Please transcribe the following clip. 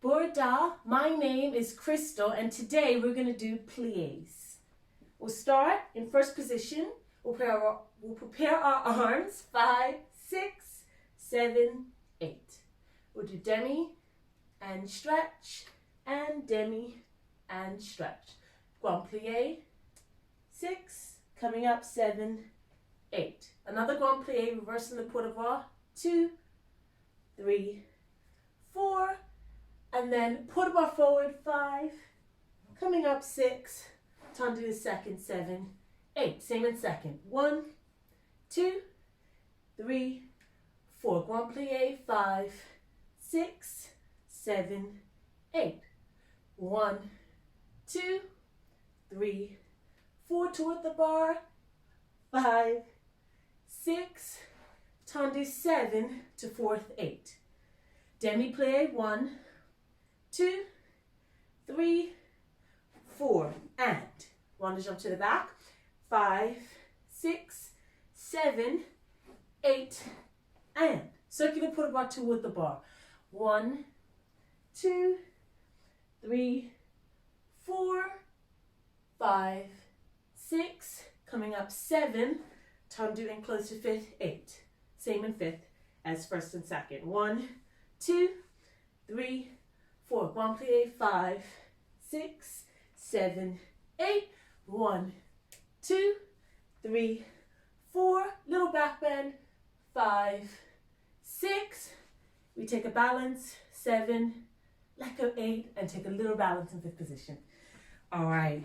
Borda, my name is Krystal, and today we're going to do pliés. We'll start in first position. We'll prepare our arms. 5, 6, 7, 8. We'll do demi and stretch and demi and stretch. Grand plié, 6, coming up 7, 8. Another grand plié, reversing the port de bras, 2, 3, 4, and then port de bras forward, 5, coming up 6, time to do the second, 7, 8. Same in second. 1, 2, 3, 4. Grand plié, 5, 6, 7, 8. 1, 2, 3, 4 toward the bar, 5, 6, tendu 7 to fourth 8. Demi plié, 1, 2, 3, 4, and one to jump to the back, 5, 6, 7, 8, and circular port de bras toward the bar. 1, 2, 3, 4, 5, 6, coming up 7, time doing close to fifth, 8. Same in fifth as first and second. 1, 2, 3, 4. Grand plié, 5, 6, 7, 8. 1, 2, 3, 4. Little back bend. 5, 6. We take a balance. 7. Let go 8 and take a little balance in fifth position. All right.